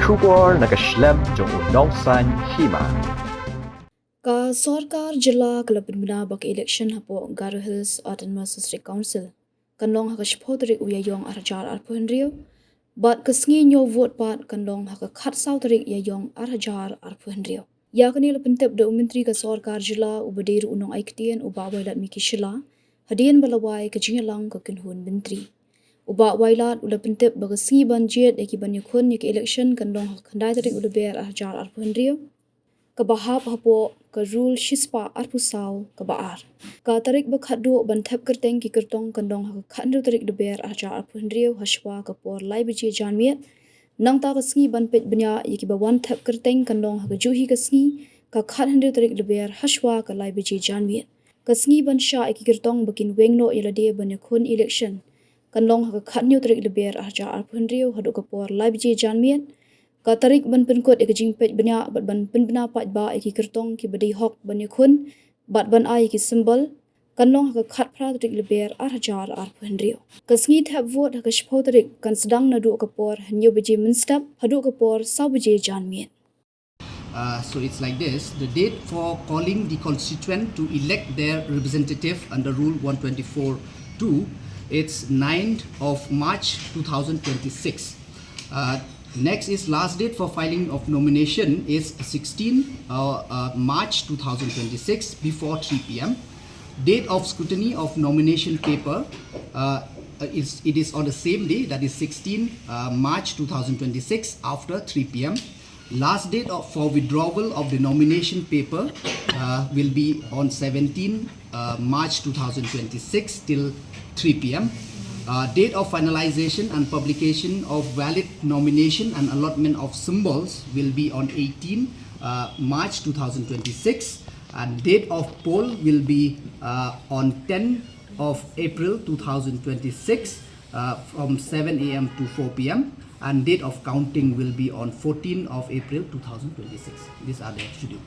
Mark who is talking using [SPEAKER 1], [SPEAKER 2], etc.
[SPEAKER 1] Shubor nakaslem jong unongsan Hima.
[SPEAKER 2] Ka Sarkar Jilla Kalabinbina bak election hapo Garo Hills Autonomous District Council. Kanlong haka shpotrik Ïaïong arhajar arpuhenrio. But ka Sngi Ñiew vote pat kanlong haka khat sautrik Ïaïong arhajar arpuhenrio. Ya kanil Thep da umintri ka Sarkar Jilla ubadir unong aiktien uba wailat miki shila. Hadian balawai ka jingalang ka kinhun bintri. Uba wailat ula Thep baga Sngi banjit eki banyukun yaki election kanlong haka khandai tarik ula ber arhajar arpuhenrio. Kabahap hapo ka rule shispa arpusaw kabaar. Ka tarik bakhadu ban Thep kerteng ki kertong kandong ha khandu tarik deber arja arpuhendriu hashwa kapor lai biji janmiet. Nang ta ka Sngi ban pej banya yiki bawan Thep kerteng kandong ha juhi ka Sngi ka khandu tarik deber hashwa ka lai biji janmiet. Ka Sngi ban sha iki kertong bakin wengno ilade banyakun election. Kandong ha khandu tarik deber arja arpuhendriu hadu kapor lai biji janmiet. Ka tarik ban penkot eka jing pej banya bat ban penbena pat ba eki kertong ki badi hok banyakun bat ban ai ki symbol kanlong ha khat pra tarik leber arhajar arpuhendrio. Ka Sngi Thep vote ha shpho tarik kan sedang nadu kapor Ñiew biji menstap hadu kapor saw biji janmiet.
[SPEAKER 3] So it's like this. The date for calling the constituent to elect their representative under Rule 124.2, it's 9th of March 2026. Next is last date for filing of nomination is 16 March 2026 before 3 p.m. Date of scrutiny of nomination paper it is on the same day, that is 16 March 2026 after 3 p.m. Last date for withdrawal of the nomination paper will be on 17 March 2026 till 3 p.m. Date of finalization and publication of valid nomination and allotment of symbols will be on 18 March 2026, and date of poll will be on 10 of April 2026 from 7 a.m. to 4 p.m. and date of counting will be on 14 of April 2026. These are the schedule.